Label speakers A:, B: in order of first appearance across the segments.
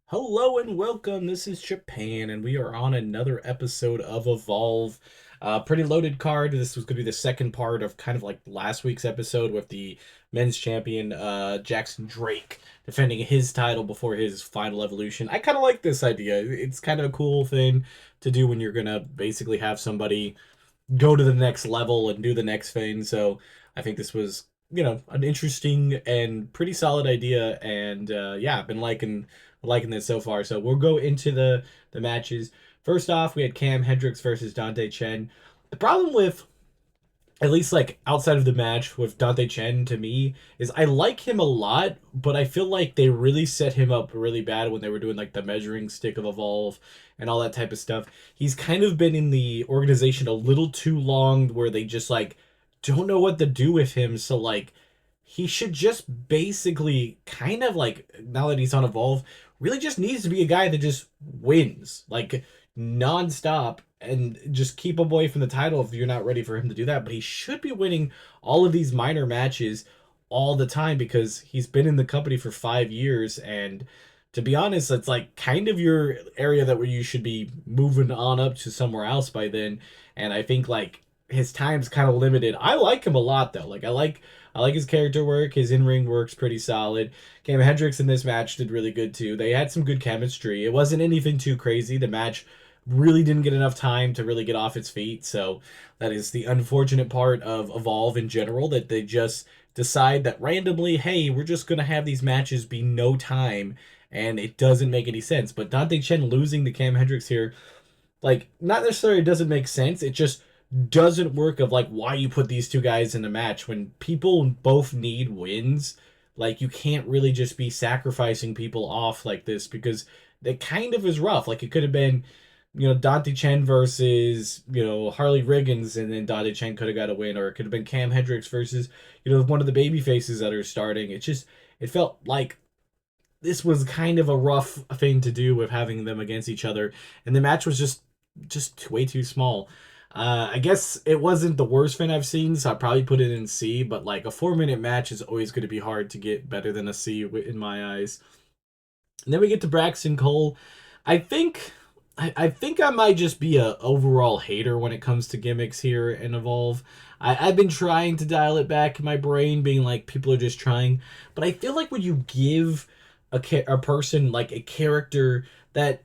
A: Hello and welcome. This is Japan, and we are on another episode of Evolve. Pretty loaded card. This was going to be the second part of kind of like last week's episode with the men's champion Jackson Drake defending his title before his final evolution. I kind of like this idea. It's kind of a cool thing to do when you're going to basically have somebody go to the next level and do the next thing. So I think this was, an interesting and pretty solid idea. And yeah, I've been liking this so far. So we'll go into the matches. First off, we had Cam Hendricks versus Dante Chen. The problem with, at least like outside of the match with Dante Chen, to me, is I like him a lot, but I feel like they really set him up really bad when they were doing like the measuring stick of Evolve and all that type of stuff. He's kind of been in the organization a little too long where they just like don't know what to do with him. So like he should just basically kind of like, now that he's on Evolve, really just needs to be a guy that just wins like nonstop and just keep him away from the title if you're not ready for him to do that. But he should be winning all of these minor matches all the time because he's been in the company for 5 years. And to be honest, it's like kind of your area that where you should be moving on up to somewhere else by then. And I think like his time's kind of limited. I like him a lot though. I like his character work. His in-ring work's pretty solid. Cam Hendricks in this match did really good too. They had some good chemistry. It wasn't anything too crazy. The match really didn't get enough time to really get off its feet. So that is the unfortunate part of Evolve in general, that they just decide that randomly, hey, we're just going to have these matches be no time, and it doesn't make any sense. But Dante Chen losing to Cam Hendricks here, like, not necessarily doesn't make sense. It just doesn't work of like why you put these two guys in a match when people both need wins. Like you can't really just be sacrificing people off like this because it kind of is rough. Like it could have been, Dante Chen versus, Harley Riggins, and then Dante Chen could have got a win, or it could have been Cam Hendricks versus, one of the baby faces that are starting. It felt like this was kind of a rough thing to do with having them against each other, and the match was just way too small. I guess it wasn't the worst thing I've seen, so I probably put it in C. But like a 4 minute match is always going to be hard to get better than a C in my eyes. And then we get to Braxton Cole. I think I think I might just be a overall hater when it comes to gimmicks here in Evolve. I've been trying to dial it back in my brain, being like people are just trying, but I feel like when you give a person like a character that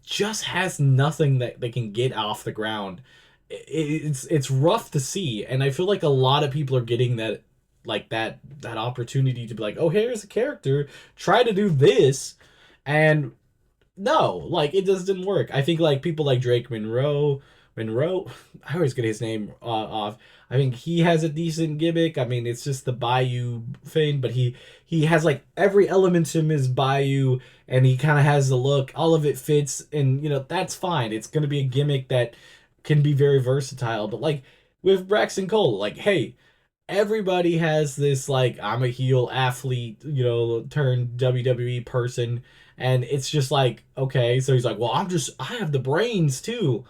A: just has nothing that they can get off the ground, it's rough to see. And I feel like a lot of people are getting that, like that opportunity to be like, oh, here's a character, try to do this, and no, like it just didn't work. I think like people like Drake Monroe, I always get his name off. I think he has a decent gimmick. I mean, it's just the Bayou thing, but he has like every element to him is Bayou, and he kind of has the look. All of it fits, and that's fine. It's gonna be a gimmick that can be very versatile. But like with Braxton Cole, like hey, everybody has this like I'm a heel athlete, turned WWE person, and it's just like okay, so he's like, well, I have the brains too,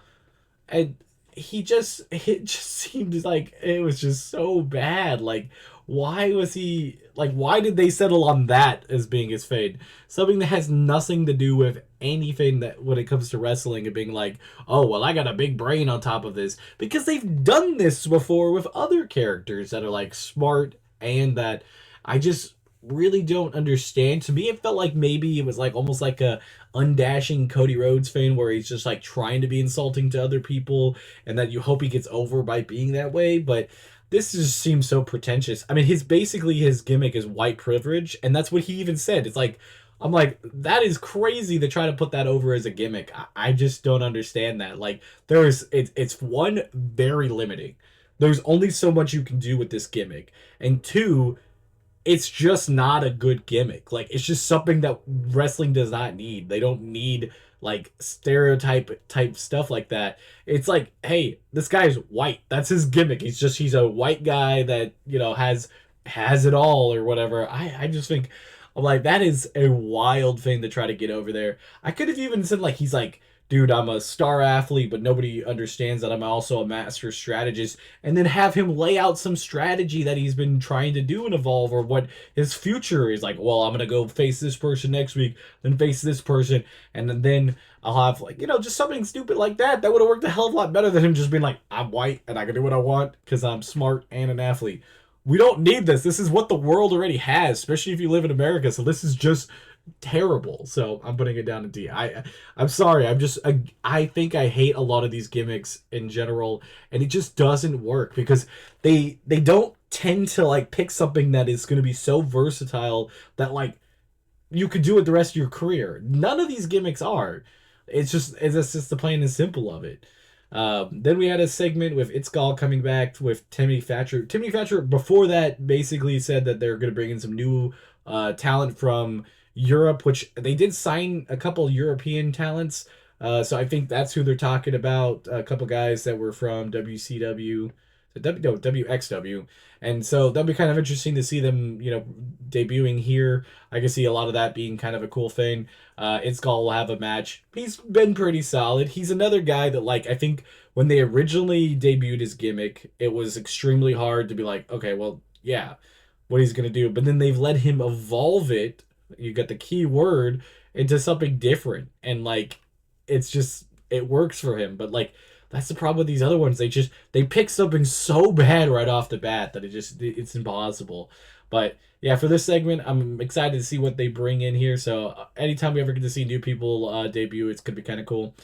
A: and it just seemed like it was just so bad. Like why did they settle on that as being his fade? Something that has nothing to do with anything that when it comes to wrestling and being like, oh well, I got a big brain on top of this, because they've done this before with other characters that are like smart, and that I just really don't understand. To me, it felt like maybe it was like almost like a undashing Cody Rhodes fan where he's just like trying to be insulting to other people, and that you hope he gets over by being that way. But this just seems so pretentious. I mean, his gimmick is white privilege, and that's what he even said. It's like I'm like, that is crazy to try to put that over as a gimmick. I just don't understand that. Like it's one, very limiting. There's only so much you can do with this gimmick, and two, it's just not a good gimmick. Like it's just something that wrestling does not need. They don't need like stereotype type stuff like that. It's like, hey, this guy's white. That's his gimmick. He's a white guy that, has it all or whatever. I just think I'm like that is a wild thing to try to get over there. I could have even said like he's like dude, I'm a star athlete, but nobody understands that I'm also a master strategist, and then have him lay out some strategy that he's been trying to do in Evolve, or what his future is like. Well, I'm gonna go face this person next week, then face this person, and then I'll have, like, just something stupid like that. That would have worked a hell of a lot better than him just being like, I'm white and I can do what I want because I'm smart and an athlete. We don't need this. This is what the world already has, especially if you live in America. So this is just terrible. So I'm putting it down to D. I'm sorry. I think I hate a lot of these gimmicks in general, and it just doesn't work because they don't tend to like pick something that is going to be so versatile that like you could do it the rest of your career. None of these gimmicks are. It's just the plain and simple of it. Then we had a segment with It's Gall coming back with Timmy Thatcher. Timmy Thatcher before that basically said that they're going to bring in some new talent from Europe, which they did sign a couple European talents. So I think that's who they're talking about. A couple guys that were from WCW, no, WXW. And so that'll be kind of interesting to see them, debuting here. I can see a lot of that being kind of a cool thing. Itzgall will have a match. He's been pretty solid. He's another guy that, like, I think when they originally debuted his gimmick, it was extremely hard to be like, okay, well, yeah, what he's gonna do. But then they've let him evolve it. You got the key word into something different, and like, it works for him. But like, that's the problem with these other ones. They pick something so bad right off the bat that it's impossible. But yeah, for this segment, I'm excited to see what they bring in here. So anytime we ever get to see new people debut, it's gonna be kind of cool.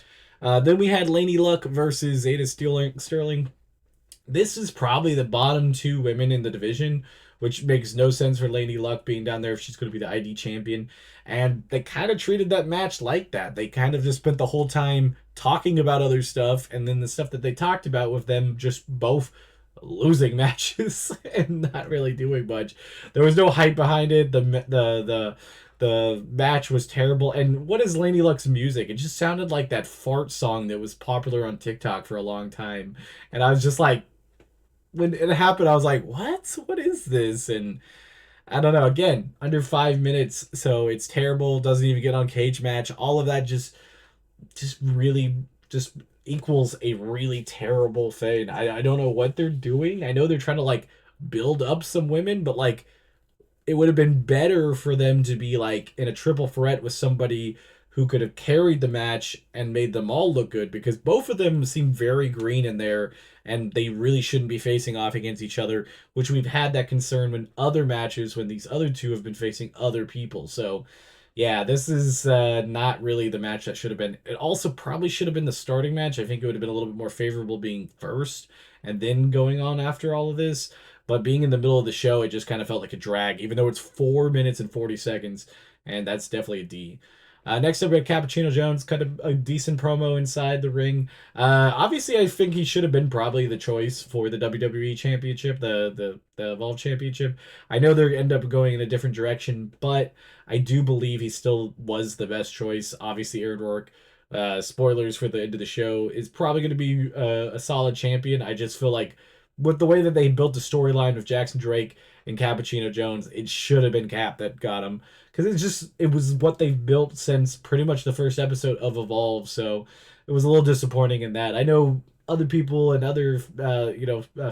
A: Then we had Laney Luck versus Zeta Sterling. This is probably the bottom two women in the division, which makes no sense for Lady Luck being down there if she's going to be the ID champion. And they kind of treated that match like that. They kind of just spent the whole time talking about other stuff, and then the stuff that they talked about with them just both losing matches and not really doing much. There was no hype behind it. The match was terrible. And what is Lady Luck's music? It just sounded like that fart song that was popular on TikTok for a long time. And I was just like, when it happened, I was like, "What? What is this?" And I don't know. Again, under 5 minutes, so it's terrible. Doesn't even get on cage match. All of that just really just equals a really terrible thing. I don't know what they're doing. I know they're trying to like build up some women, but like it would have been better for them to be like in a triple threat with somebody who could have carried the match and made them all look good, because both of them seem very green in there and they really shouldn't be facing off against each other, which we've had that concern when other matches when these other two have been facing other people. So yeah, this is not really the match that should have been. It also probably should have been the starting match. I think it would have been a little bit more favorable being first and then going on after all of this. But being in the middle of the show, it just kind of felt like a drag, even though it's 4 minutes and 40 seconds, and that's definitely a D. Next up, we had Cappuccino Jones, cut a decent promo inside the ring. Obviously, I think he should have been probably the choice for the WWE Championship, the Evolve Championship. I know they end up going in a different direction, but I do believe he still was the best choice. Obviously, Aaron Rourke, spoilers for the end of the show, is probably going to be a solid champion. I just feel like with the way that they built the storyline with Jackson Drake and Cappuccino Jones, it should have been Cap that got him, because it was what they've built since pretty much the first episode of Evolve. So it was a little disappointing in that. I know other people and other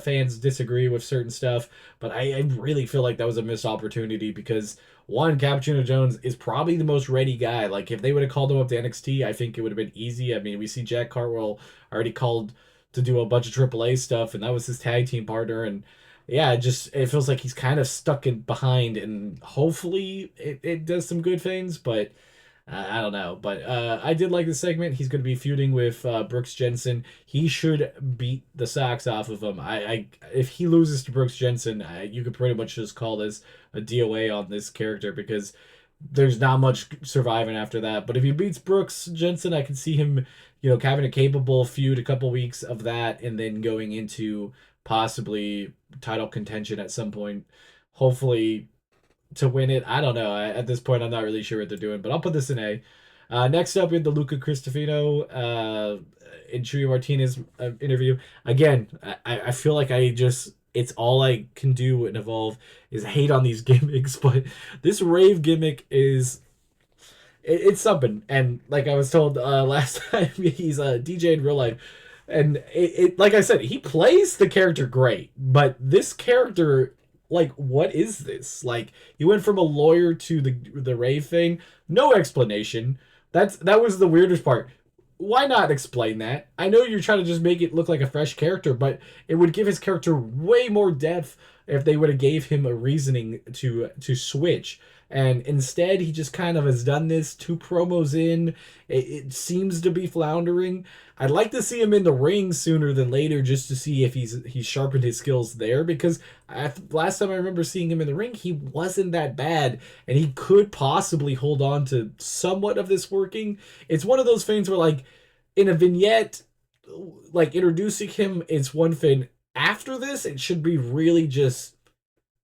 A: fans disagree with certain stuff, but I really feel like that was a missed opportunity, because one, Cappuccino Jones is probably the most ready guy. Like, if they would have called him up to NXT, I think it would have been easy. I mean, we see Jack Cartwheel already called to do a bunch of AAA stuff, and that was his tag team partner. And yeah, it feels like he's kind of stuck in behind, and hopefully it does some good things, but I don't know. But I did like the segment. He's going to be feuding with Brooks Jensen. He should beat the socks off of him. If he loses to Brooks Jensen, you could pretty much just call this a DOA on this character, because there's not much surviving after that. But if he beats Brooks Jensen, I can see him, having a capable feud, a couple weeks of that, and then going into possibly title contention at some point. Hopefully to win it. I don't know. At this point, I'm not really sure what they're doing, but I'll put this in A. Next up, we have the Luca Cristofino and Chuy Martinez interview. Again, I feel like it's all I can do in Evolve is hate on these gimmicks, but this rave gimmick is it's something. And like I was told last time, he's a DJ in real life. And like I said, he plays the character great, but this character, like, what is this? Like, he went from a lawyer to the rave thing, no explanation. That was the weirdest part. Why not explain that? I know you're trying to just make it look like a fresh character, but it would give his character way more depth if they would have gave him a reasoning to switch. And instead, he just kind of has done this two promos in. It seems to be floundering. I'd like to see him in the ring sooner than later, just to see if he's sharpened his skills there. Because last time I remember seeing him in the ring, he wasn't that bad, and he could possibly hold on to somewhat of this working. It's one of those things where, like, in a vignette, like, introducing him is one thing. After this, it should be really just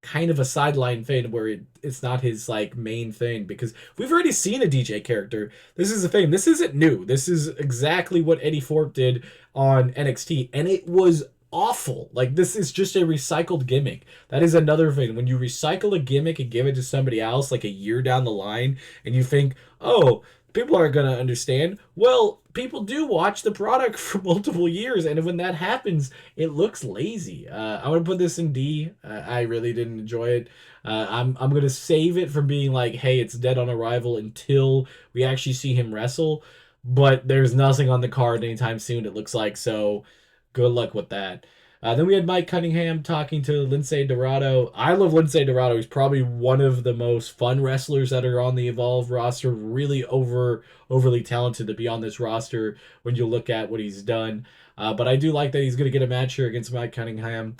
A: kind of a sideline thing where it's not his like main thing, because we've already seen a DJ character. This is the thing. This isn't new. This is exactly what Eddie Thorpe did on NXT, and it was awful. Like, this is just a recycled gimmick. That is another thing. When you recycle a gimmick and give it to somebody else like a year down the line, and you think, oh, people aren't going to understand. Well, people do watch the product for multiple years, and when that happens, it looks lazy. I'm gonna put this in D. I really didn't enjoy it. I'm gonna save it from being like, hey, it's dead on arrival until we actually see him wrestle. But there's nothing on the card anytime soon, it looks like. So good luck with that. Then we had Mike Cunningham talking to Lince Dorado. I love Lince Dorado. He's probably one of the most fun wrestlers that are on the Evolve roster. Really overly talented to be on this roster when you look at what he's done. But I do like that he's going to get a match here against Mike Cunningham.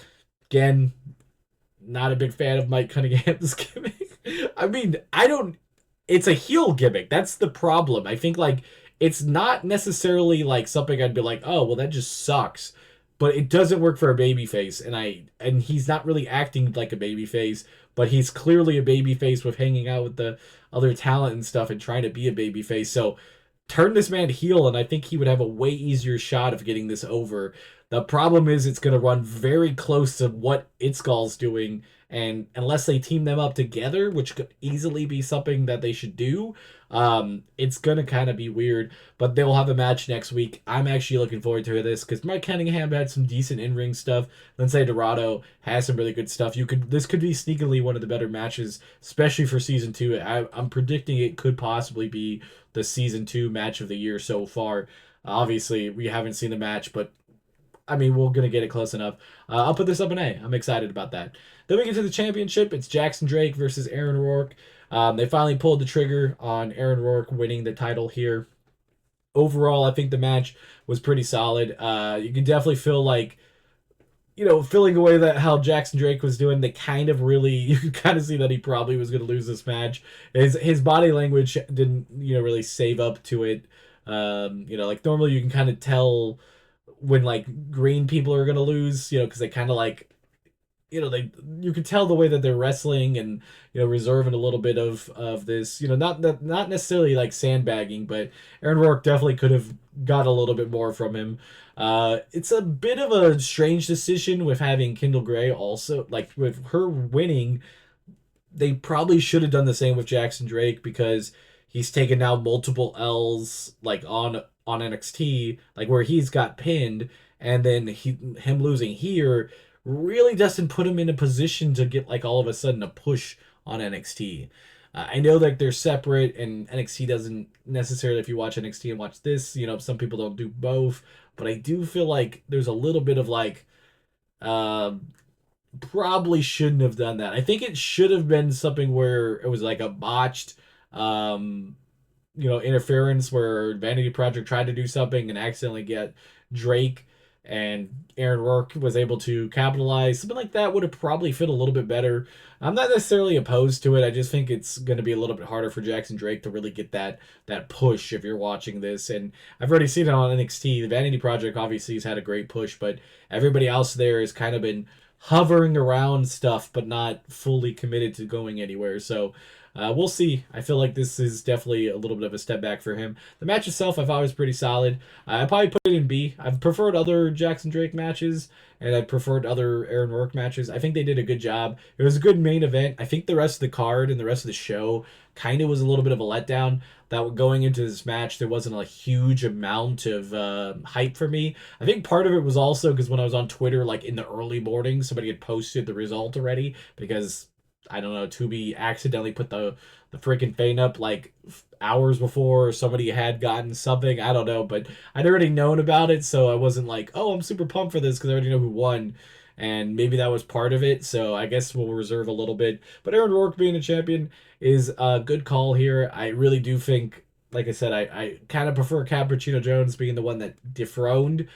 A: Again, not a big fan of Mike Cunningham's gimmick. I mean, I don't. It's a heel gimmick. That's the problem. I think, like, it's not necessarily like something I'd be like, oh, well, that just sucks. But it doesn't work for a babyface, and he's not really acting like a babyface, but he's clearly a babyface with hanging out with the other talent and stuff and trying to be a babyface. So turn this man heel, and I think he would have a way easier shot of getting this over. The problem is it's going to run very close to what Itzgall's doing, and unless they team them up together, which could easily be something that they should do, it's going to kind of be weird. But they will have a match next week. I'm actually looking forward to this because Mike Cunningham had some decent in-ring stuff. Lince Dorado has some really good stuff. This could be sneakily one of the better matches, especially for season 2. I'm predicting it could possibly be the season 2 match of the year so far. Obviously, we haven't seen the match, but I mean, we're going to get it close enough. I'll put this up an A. I'm excited about that. Then we get to the championship. It's Jackson Drake versus Aaron Rourke. They finally pulled the trigger on Aaron Rourke winning the title here. Overall, I think the match was pretty solid. You can definitely feel like, filling away that how Jackson Drake was doing, they kind of really, you could kind of see that he probably was going to lose this match. His body language didn't, really save up to it. Like normally you can kind of tell when like green people are going to lose, because they kind of like, you can tell the way that they're wrestling and reserving a little bit of this, not necessarily like sandbagging, but Aaron Rourke definitely could have got a little bit more from him. It's a bit of a strange decision with having Kendall Gray also, like with her winning. They probably should have done the same with Jackson Drake because he's taken now multiple L's like on NXT, like where he's got pinned, and then him losing here really doesn't put him in a position to get like all of a sudden a push on NXT. I know like they're separate, and NXT doesn't necessarily, if you watch NXT and watch this, some people don't do both, but I do feel like there's a little bit of like, probably shouldn't have done that. I think it should have been something where it was like a botched, interference where Vanity Project tried to do something and accidentally get Drake, and Aaron Rourke was able to capitalize. Something like that would have probably fit a little bit better. I'm not necessarily opposed to it. I just think it's going to be a little bit harder for Jackson Drake to really get that push if you're watching this. And I've already seen it on NXT. The Vanity Project obviously has had a great push, but everybody else there has kind of been hovering around stuff, but not fully committed to going anywhere. So we'll see. I feel like this is definitely a little bit of a step back for him. The match itself, I thought was pretty solid. I probably put it in B. I've preferred other Jackson Drake matches, and I preferred other Aaron Rourke matches. I think they did a good job. It was a good main event. I think the rest of the card and the rest of the show kind of was a little bit of a letdown. that going into this match, there wasn't a huge amount of hype for me. I think part of it was also because when I was on Twitter, like in the early morning, somebody had posted the result already because I don't know, Tubi accidentally put the freaking feint up like hours before somebody had gotten something. I don't know, but I'd already known about it, so I wasn't like, oh, I'm super pumped for this because I already know who won. And maybe that was part of it, so I guess we'll reserve a little bit. But Aaron Rourke being a champion is a good call here. I really do think, like I said, I kind of prefer Cappuccino Jones being the one that dethroned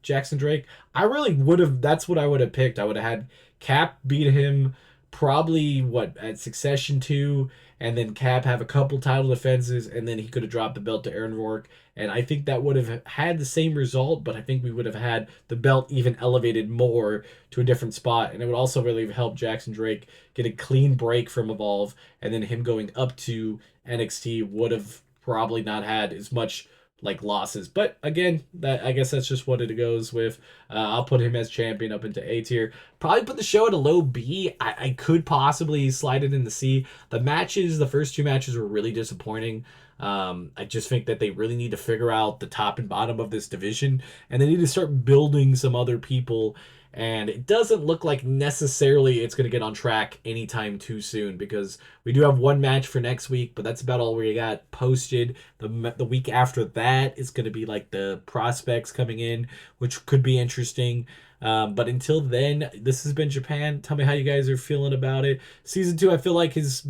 A: Jackson Drake. I really would have, that's what I would have picked. I would have had Cap beat him probably what at Succession 2, and then Cap have a couple title defenses, and then he could have dropped the belt to Aaron Rourke. And I think that would have had the same result, but I think we would have had the belt even elevated more to a different spot. And it would also really help Jackson Drake get a clean break from Evolve, and then him going up to NXT would have probably not had as much like losses. But again, that I guess that's just what it goes with. I'll put him as champion up into A tier. Probably put the show at a low B. I could possibly slide it into C. The matches, the first two matches were really disappointing. I just think that they really need to figure out the top and bottom of this division, and they need to start building some other people. And it doesn't look like necessarily it's going to get on track anytime too soon because we do have one match for next week, but that's about all we got posted. The week after that is going to be like the prospects coming in, which could be interesting. But until then, this has been Japan. Tell me how you guys are feeling about it. Season 2, I feel like is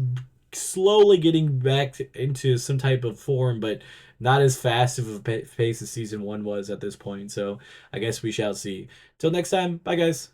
A: slowly getting back into some type of form, but not as fast of a pace as season 1 was at this point. So I guess we shall see. Till next time, bye guys.